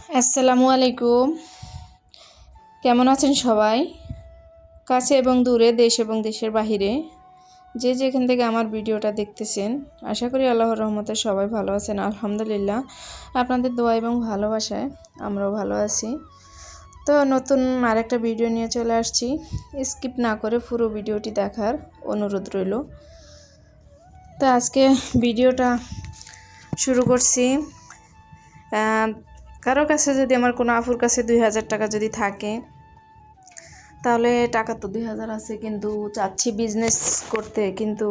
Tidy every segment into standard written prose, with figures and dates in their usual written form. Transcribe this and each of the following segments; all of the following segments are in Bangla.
আসসালামু আলাইকুম। কেমন আছেন সবাই? কাছে এবং দূরে, দেশ এবং দেশের বাহিরে যে যেখান থেকে আমার ভিডিওটা দেখতেছেন, আশা করি আল্লাহর রহমতে সবাই ভালো আছেন। আলহামদুলিল্লাহ, আপনাদের দোয়া এবং ভালোবাসায় আমরাও ভালো আছি। তো নতুন আরেকটা ভিডিও নিয়ে চলে আসছি। স্কিপ না করে পুরো ভিডিওটি দেখার অনুরোধ রইল। তো আজকে ভিডিওটা শুরু করছি। কারো কাছে যদি আমার কোনো আপুর কাছে 2000 টাকা যদি থাকে, তাহলে টাকা তো 2000 আছে, কিন্তু চাচ্ছি বিজনেস করতে, কিন্তু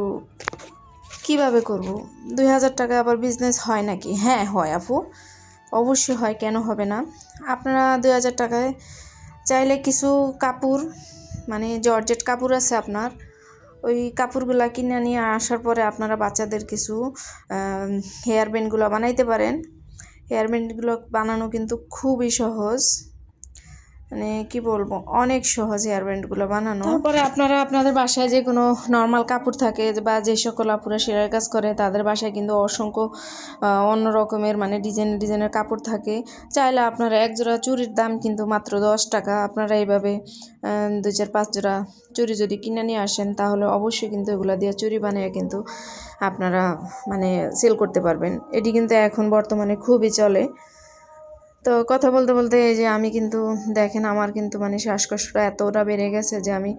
কিভাবে করব? 2000 টাকা আবার বিজনেস হয় নাকি? হ্যাঁ হয় আপু, অবশ্যই হয়, কেন হবে না। আপনারা 2000 টাকায় চাইলে কিছু কাপড়, মানে জর্জেট কাপড় আছে আপনার, ওই কাপড়গুলা কিনে নিয়ে আসার পরে আপনারা বাচ্চাদের কিছু হেয়ার ব্যান্ডগুলো বানাইতে পারেন। হেয়ার ব্যান্ডগুলো বানানো কিন্তু খুবই সহজ, মানে কি বলবো, অনেক সহজ হেয়ার ব্যান্ডগুলো বানানো। তারপরে আপনারা আপনাদের বাসায় যে কোনো নর্মাল কাপড় থাকে, বা যে সকল আপুরা সেলাই কাজ করে তাদের বাসায় কিন্তু অসংখ্য অন্য রকমের মানে ডিজাইনের কাপড় থাকে। চাইলে আপনারা এক জোড়া চুড়ির দাম কিন্তু মাত্র 10 টাকা। আপনারা এইভাবে 2-4-5 জোড়া চুড়ি যদি কিনে নিয়ে আসেন, তাহলে অবশ্যই কিন্তু এগুলো দিয়ে চুড়ি বানিয়ে কিন্তু আপনারা মানে সেল করতে পারবেন। এটি কিন্তু এখন বর্তমানে খুবই চলে। তো কথা বলতে বলতে এই যে আমি কিন্তু দেখেন, আমার কিন্তু মানে শ্বাসকষ্টটা এতটা বেড়ে গেছে যে আমি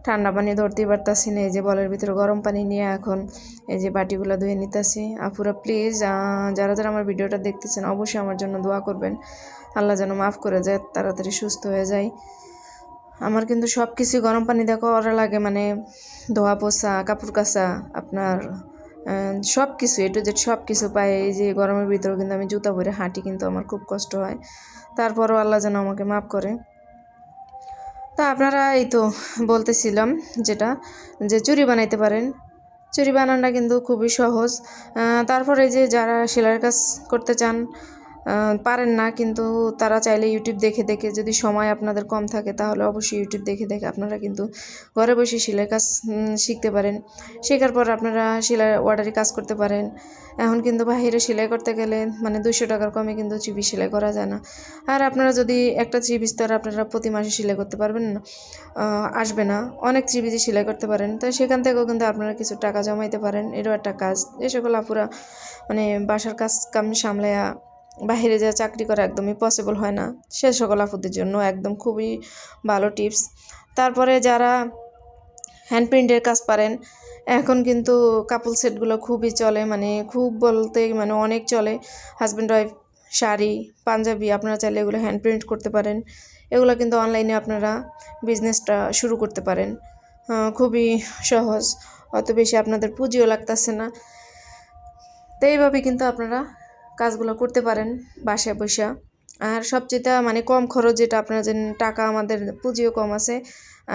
ঠান্ডা পানি ধরতেই পারতাছি না। এই যে বলের ভিতরে গরম পানি নিয়ে এখন এই যে বাটিগুলো ধুয়ে নিতেছি। আপুরা প্লিজ, যারা যারা আমার ভিডিওটা দেখতেছেন, অবশ্যই আমার জন্য দোয়া করবেন, আল্লাহ যেন মাফ করে যায়, তাড়াতাড়ি সুস্থ হয়ে যায়। আমার কিন্তু সব কিছু গরম পানি দিয়ে করা লাগে, মানে ধোয়া পোছা, কাপড় কাচা, আপনার সব কিছু A to Z সব কিছু পাই। এই যে গরমের ভিতরেও কিন্তু আমি জুতা পরে হাঁটি, কিন্তু আমার খুব কষ্ট হয়। তারপরও আল্লাহ যেন আমাকে মাফ করে। তা আপনারা এই তো বলতেছিলাম যেটা, যে চুড়ি বানাইতে পারেন। চুড়ি বানানোটা কিন্তু খুবই সহজ। তারপরে যে যারা সেলাইয়ের কাজ করতে চান, পারেন না, কিন্তু তারা চাইলে ইউটিউব দেখে দেখে, যদি সময় আপনাদের কম থাকে তাহলে অবশ্যই ইউটিউব দেখে দেখে আপনারা কিন্তু ঘরে বসে সেলাই কাজ শিখতে পারেন। শেখার পর আপনারা সেলাই অর্ডারে কাজ করতে পারেন। এখন কিন্তু বাহিরে সেলাই করতে গেলে মানে 200 টাকার কমে কিন্তু চিবি সেলাই করা যায় না। আর আপনারা যদি একটা চিবিস্তর আপনারা প্রতি মাসে সেলাই করতে পারবেন না, আসবে না। অনেক চিবিজি সেলাই করতে পারেন, তো সেখান থেকেও কিন্তু আপনারা কিছু টাকা জমাইতে পারেন। এটাও একটা কাজ। যে সকল আপুরা মানে বাসার কাজ কাম সামলায়া বাহিরে যা চাকরি করা একদমই পসিবল হয় না, সে সকল আপুদের জন্য একদম খুবই ভালো টিপস। তারপরে যারা হ্যান্ড প্রিন্টের কাজ পারেন, এখন কিন্তু কাপল সেটগুলো খুবই চলে, মানে খুব বলতে মানে অনেক চলে। হাজব্যান্ড ওয়াইফ শাড়ি, পাঞ্জাবি, আপনারা চাইলে এগুলো হ্যান্ড প্রিন্ট করতে পারেন। এগুলো কিন্তু অনলাইনে আপনারা বিজনেসটা শুরু করতে পারেন। খুবই সহজ, অত বেশি আপনাদের পুঁজিও লাগতেছে না। তো এইভাবে কিন্তু আপনারা কাজগুলো করতে পারেন বাসায় বসে। আর সবচেয়ে মানে কম খরচ যেটা, আপনারা যে টাকা, আমাদের পুঁজিও কম আছে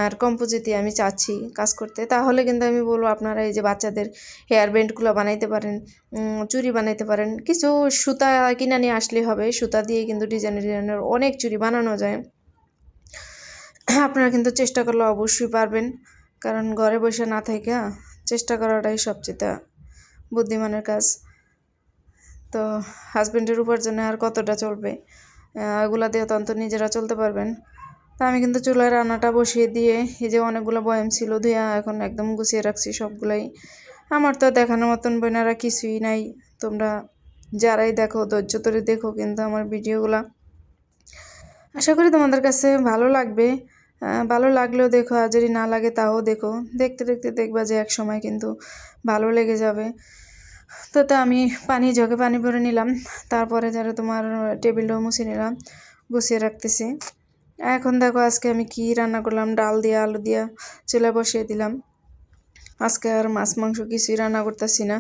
আর কম পুঁজিতে আমি চাচ্ছি কাজ করতে, তাহলে কিন্তু আমি বলবো আপনারা এই যে বাচ্চাদের হেয়ার ব্যান্ডগুলো বানাইতে পারেন, চুড়ি বানাইতে পারেন। কিছু সুতা কিনে নিয়ে আসলেই হবে, সুতা দিয়ে কিন্তু ডিজাইনের অনেক চুড়ি বানানো যায়। আপনারা কিন্তু চেষ্টা করলে অবশ্যই পারবেন, কারণ ঘরে বসে না থেকে চেষ্টা করাটাই সবচেয়ে বুদ্ধিমানের কাজ। তো হাজব্যান্ডের উপার্জনে আর কতটা চলবে, এগুলা দিয়ে তো নিজেরা চলতে পারবেন। তা আমি কিন্তু চুলায় রান্নাটা বসিয়ে দিয়ে, এই যে অনেকগুলো বয়াম ছিল ধুয়া এখন একদম গুছিয়ে রাখছি সবগুলাই। আমার তো দেখানোর মতন বোনেরা কিছুই নাই। তোমরা যারাই দেখো ধৈর্য ধরে দেখো কিন্তু আমার ভিডিওগুলা, আশা করি তোমাদের কাছে ভালো লাগবে। ভালো লাগলেও দেখো, আর যদি না লাগে তাও দেখো। দেখতে দেখতে দেখবা যে এক সময় কিন্তু ভালো লেগে যাবে। তো আমি জগে পানি ভরে নিলাম, তারপরে যারা তোমার টেবিলটাও মুছে নিলাম, গুছিয়ে রাখতেছি। এখন দেখো আজকে আমি কি রান্না করলাম, ডাল দিয়া আলু দিয়া চুলা বসিয়ে দিলাম। আজকে আর মাছ মাংস কিছুই রান্না করতেছি না।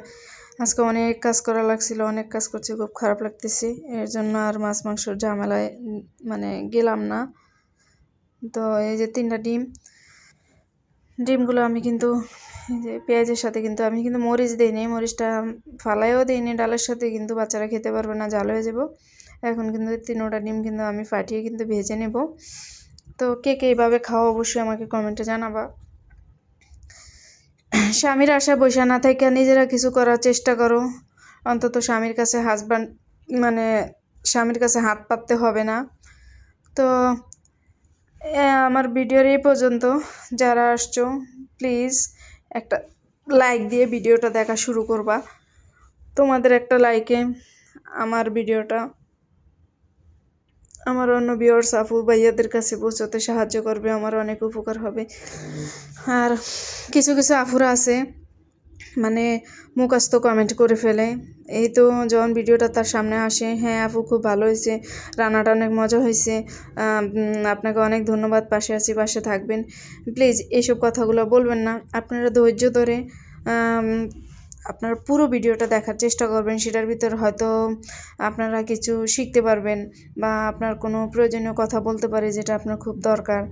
আজকে অনেক কাজ করা লাগছিল, অনেক কাজ করছি, খুব খারাপ লাগতেছে, এর জন্য আর মাছ মাংসর ঝামেলায় মানে গেলাম না। তো এই যে 3টা ডিমগুলো আমি কিন্তু এই যে পেঁয়াজের সাথে কিন্তু আমি কিন্তু মরিচ দিইনি, মরিচটা ফালাইও দিইনি ডালের সাথে, কিন্তু বাচ্চারা খেতে পারবে না, জাল হয়ে যাব। এখন কিন্তু 3টা ডিম কিন্তু আমি ফাটিয়ে কিন্তু ভেজে নেব। তো কে কে এইভাবে খাও অবশ্যই আমাকে কমেন্টে জানাবা। স্বামীর আশা বসে না থেকে নিজেরা কিছু করার চেষ্টা করো। অন্তত স্বামীর কাছে হাজব্যান্ড মানে স্বামীর কাছে হাত পাততে হবে না। তো আমার ভিডিওর এই পর্যন্ত। যারা আসছো প্লিজ একটা লাইক দিয়ে ভিডিওটা দেখা শুরু করবা। তোমাদের একটা লাইকে আমার ভিডিওটা আমার অন্য ভিউয়ার্স আপু ভাইয়াদের কাছে পৌঁছতে সাহায্য করবে, আমার অনেক উপকার হবে। আর কিছু কিছু আপুরা আছে মানে মুখস্থ কমেন্ট করে ফেলে, এই তো যখন ভিডিওটা তার সামনে আসে, হ্যাঁ আপু খুব ভালো হয়েছে, রান্নাটা অনেক মজা হয়েছে, আপনাকে অনেক ধন্যবাদ, পাশে আছি, পাশে থাকবেন। প্লিজ এইসব কথাগুলো বলবেন না। আপনারা ধৈর্য ধরে আপনার পুরো ভিডিওটা দেখার চেষ্টা করবেন, সেটার ভিতর হয়তো আপনারা কিছু শিখতে পারবেন বা আপনার কোনো প্রয়োজনীয় কথা বলতে পারে যেটা আপনার খুব দরকার,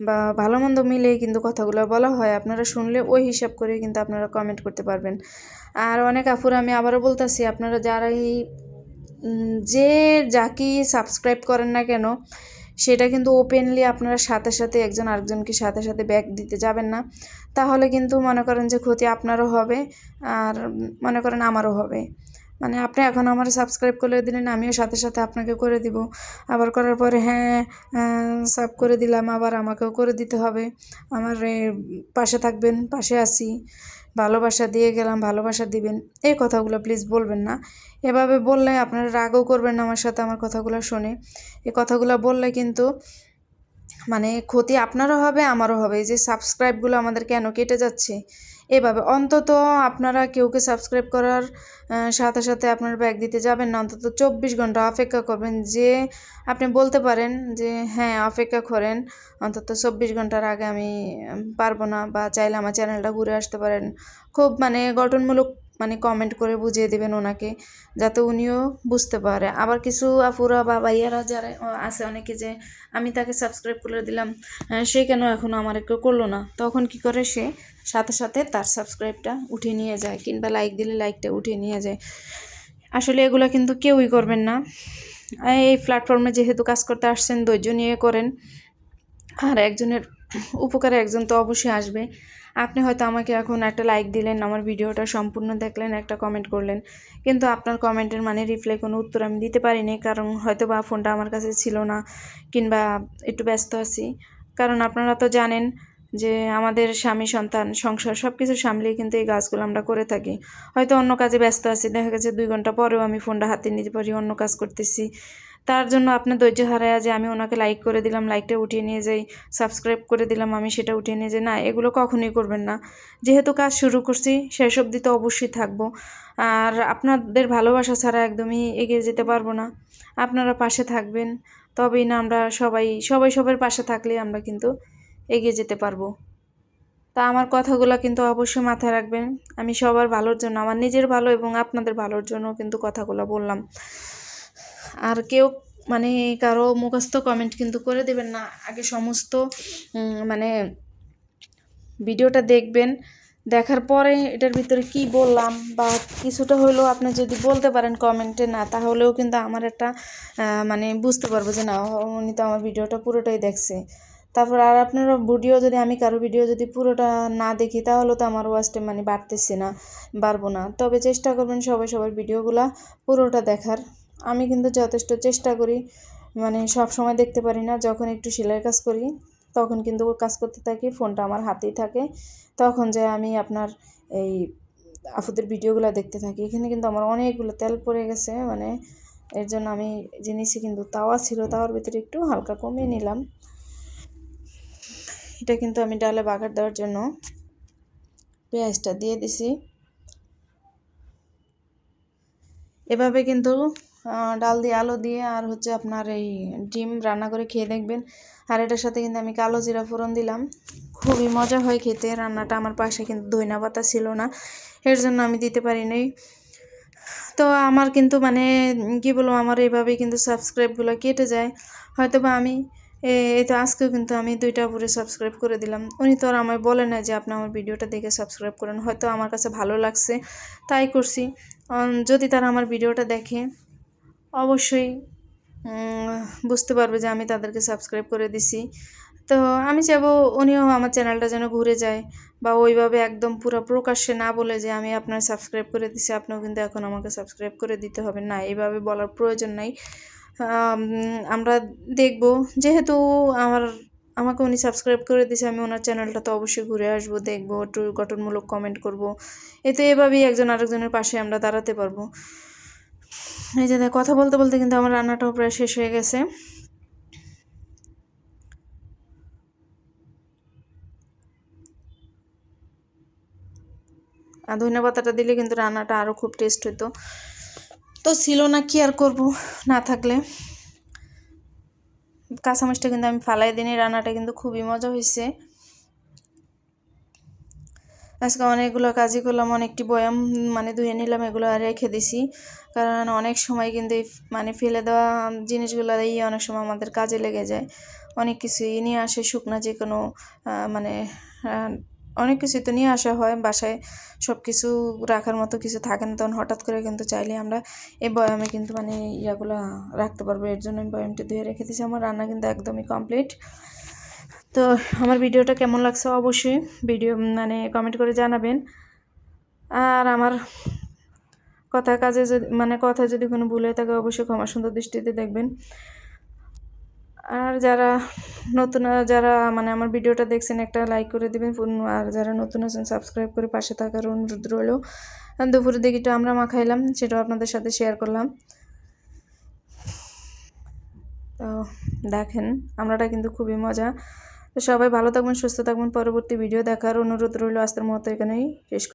বা ভালো মন্দ মিলেই কিন্তু কথাগুলো বলা হয়। আপনারা শুনলে ওই হিসাব করে কিন্তু আপনারা কমেন্ট করতে পারবেন। আর অনেক আপুরা, আমি আবারও বলতেছি, আপনারা যারাই যে যাকেই সাবস্ক্রাইব করেন না কেন, সেটা কিন্তু ওপেনলি আপনারা সাথে সাথে একজন আরেকজনকে সাথে সাথে ব্যাক দিতে যাবেন না। তাহলে কিন্তু মনে করেন যে ক্ষতি আপনারও হবে, আর মনে করেন আমারও হবে। মানে আপনি এখন আমার সাবস্ক্রাইব করে দিলেন, আমিও সাথে সাথে আপনাকে করে দিব, আবার করার পরে হ্যাঁ সাব করে দিলাম, আবার আমাকেও করে দিতে হবে। আমার পাশে থাকবেন, পাশে আছি, ভালোবাসা দিয়ে গেলাম, ভালোবাসা দিবেন, এই কথাগুলো প্লিজ বলবেন না। এভাবে বললে আপনারা রাগও করবেন না আমার সাথে আমার কথাগুলো শুনে। এই কথাগুলো বললে কিন্তু মানে ক্ষতি আপনারও হবে, আমারও হবে। এই যে সাবস্ক্রাইবগুলো আমাদের কেন কেটে যাচ্ছে এভাবে, অন্তত আপনারা কেউকে সাবস্ক্রাইব করার সাথে সাথে আপনার ব্যাক দিতে যাবেন না, অন্তত 24 ঘন্টা অপেক্ষা করবেন। যে আপনি বলতে পারেন যে হ্যাঁ অপেক্ষা করেন, অন্তত 24 ঘন্টার আগে আমি পারবো না, বা চাইলে আমার চ্যানেলটা ঘুরে আসতে পারেন। খুব মানে গঠনমূলক মানে কমেন্ট করে বুঝিয়ে দেবেন ওনাকে, যাতে উনিও বুঝতে পারে। আবার কিছু আপুরা বা ভাইয়ারা যারা আছে অনেকে, যে আমি তাকে সাবস্ক্রাইব করে দিলাম, সে কেন এখনও আমার কেউ করলো না, তখন কি করে সে সাথে সাথে তার সাবস্ক্রাইবটা উঠিয়ে নিয়ে যায়, কিংবা লাইক দিলে লাইকটা উঠিয়ে নিয়ে যায়। আসলে এগুলো কিন্তু কেউই করবেন না। এই প্ল্যাটফর্মে যেহেতু কাজ করতে আসছেন, ধৈর্য নিয়ে করেন। আর একজনের উপকারে একজন তো অবশ্যই আসবে। আপনি হয়তো আমাকে এখন একটা লাইক দিলেন, আমার ভিডিওটা সম্পূর্ণ দেখলেন, একটা কমেন্ট করলেন, কিন্তু আপনার কমেন্টের মানে রিপ্লাই কোনো উত্তর আমি দিতে পারিনি, কারণ হয়তো বা ফোনটা আমার কাছে ছিল না, কিংবা একটু ব্যস্ত আছি। কারণ আপনারা তো জানেন যে আমাদের স্বামী সন্তান সংসার সব কিছু সামলিয়ে কিন্তু এই কাজগুলো আমরা করে থাকি। হয়তো অন্য কাজে ব্যস্ত আছি, দেখা গেছে 2 ঘন্টা পরেও আমি ফোনটা হাতে নিতে পারি, অন্য কাজ করতেছি। তার জন্য আপনার ধৈর্য হারায় যে আমি ওনাকে লাইক করে দিলাম, লাইকটা উঠিয়ে নিয়ে যাই, সাবস্ক্রাইব করে দিলাম, আমি সেটা উঠিয়ে নিয়ে যাই, না, এগুলো কখনোই করবেন না। যেহেতু কাজ শুরু করছি, শেষ অবধি তো অবশ্যই থাকবো। আর আপনাদের ভালোবাসা ছাড়া একদমই এগিয়ে যেতে পারবো না। আপনারা পাশে থাকবেন, তবেই না আমরা সবাই সবার পাশে থাকলে আমরা কিন্তু এগিয়ে যেতে পারবো। তা আমার কথাগুলো কিন্তু অবশ্যই মাথায় রাখবেন। আমি সবার ভালোর জন্য, আমার নিজের ভালো এবং আপনাদের ভালোর জন্য কিন্তু কথাগুলো বললাম। আর কেউ মানে কারো মুখস্থ কমেন্ট কিন্তু করে দেবেন না। আগে সমস্ত মানে ভিডিওটা দেখবেন, দেখার পরে এটার ভিতরে কি বললাম বা কিছুটা হলেও আপনি যদি বলতে পারেন কমেন্টে, না তাহলেও কিন্তু আমার একটা মানে বুঝতে পারবো যে না, উনি তো আমার ভিডিওটা পুরোটাই দেখছে। তারপর আর আপনার ভিডিও যদি, আমি কারো ভিডিও যদি পুরোটা না দেখি, তাহলে তো আমার ওয়াচ টাইম মানে বাড়তেছে না, বাড়বো না। তবে চেষ্টা করবেন সবার ভিডিওগুলা পুরোটা দেখার। আমি কিন্তু যথেষ্ট চেষ্টা করি, মানে সব সময় দেখতে পারি না। যখন একটু সেলাইয়ের কাজ করি তখন কিন্তু কাজ করতে থাকি, ফোনটা আমার হাতেই থাকে, তখন যে আমি আপনার এই আপুদের ভিডিওগুলো দেখতে থাকি। এখানে কিন্তু আমার অনেকগুলো তেল পড়ে গেছে, মানে এর জন্য আমি জিনিসই কিন্তু তাওয়া ছিল, তাওয়ার ভিতরে একটু হালকা কমিয়ে নিলাম। এটা কিন্তু আমি ডালে বাগার দেওয়ার জন্য পেঁয়াজটা দিয়ে দিছি। এভাবে কিন্তু ডাল দিয়ে, আলু দিয়ে, আর হচ্ছে আপনার এই ডিম রান্না করে খেয়ে দেখবেন। আর এটার সাথে কিন্তু আমি কালো জিরা ফোড়ন দিলাম, খুবই মজা হয় খেতে রান্নাটা। আমার পাশে কিন্তু ধইনা পাতা ছিল না, এর জন্য আমি দিতে পারি নাই। তো আমার কিন্তু মানে কি বলবো, আমার এইভাবেই কিন্তু সাবস্ক্রাইবগুলো কেটে যায়। হয়তো বা আমি এই তো আজকেও কিন্তু আমি 2টা উপরে সাবস্ক্রাইব করে দিলাম। উনি তো আর আমায় বলে না যে আপনি আমার ভিডিওটা দেখে সাবস্ক্রাইব করেন, হয়তো আমার কাছে ভালো লাগছে তাই করছি। যদি তারা আমার ভিডিওটা দেখে, অবশ্যই বুঝতে পারবে যে আমি তাদেরকে সাবস্ক্রাইব করে দিছি। তো আমি চাইবো উনিও আমার চ্যানেলটা যেন ঘুরে যায়, বা ওইভাবে একদম পুরো প্রকাশ্যে না বলে যে আমি আপনার সাবস্ক্রাইব করে দিছি, আপনিও কিন্তু এখন আমাকে সাবস্ক্রাইব করে দিতে হবে, না, এইভাবে বলার প্রয়োজন নাই। আমরা দেখব। যেহেতু আমাকে উনি সাবস্ক্রাইব করে দিয়েছে, আমি ওনার চ্যানেলটা তো অবশ্যই ঘুরে আসবো, দেখবো, একটু গঠনমূলক কমেন্ট করব। এতে এভাবেই একজন আরেকজনের পাশে আমরা দাঁড়াতে পারবো। এই যে কথা বলতে বলতে কিন্তু আমার রান্নাটাও প্রায় শেষ হয়ে গেছে। আর ধনিয়া পাতাটা দিলে কিন্তু রান্নাটা আরও খুব টেস্ট হতো। তো ছিল না, কি আর করব, না থাকলে। কাঁচামরিচটা কিন্তু আমি ফালাই দিইনি, রান্নাটা কিন্তু খুবই মজা হয়েছে। আজকে অনেকগুলো কাজই করলাম, অনেকটি বয়াম মানে ধুয়ে নিলাম, এগুলো রেখে দিছি। কারণ অনেক সময় কিন্তু মানে ফেলে দেওয়া জিনিসগুলোই অনেক সময় আমাদের কাজে লেগে যায়। অনেক কিছুই নিয়ে আসে, শুকনা যে কোনো মানে অনেক কিছুই তো নিয়ে আসা হয় বাসায়, সব কিছু রাখার মতো কিছু থাকে না, তখন হঠাৎ করে কিন্তু চাইলে আমরা এই বয়ামে কিন্তু মানে ইয়াগুলো রাখতে পারবো। এর জন্য আমি বয়ামটা ধুয়ে রেখে দিয়েছি। আমার রান্না কিন্তু একদমই কমপ্লিট। তো আমার ভিডিওটা কেমন লাগছে অবশ্যই মানে কমেন্ট করে জানাবেন। আর আমার কাজে যদি কথা যদি কোনো ভুল হয়ে থাকে অবশ্যই ক্ষমা সুন্দর দৃষ্টিতে দেখবেন। আর যারা মানে আমার ভিডিওটা দেখছেন একটা লাইক করে দিবেন, আর যারা নতুন আছেন সাবস্ক্রাইব করে পাশে থাকার অনুরোধ রইল। দুপুরের দিকে একটু আমরা খাইলাম, সেটাও আপনাদের সাথে শেয়ার করলাম। তো দেখেন আমরাটা কিন্তু খুবই মজা। তো সবাই ভালো থাকবেন, সুস্থ থাকবেন। পরবর্তী ভিডিও দেখার অনুরোধ রইল। আজকের মতো এখানেই শেষ।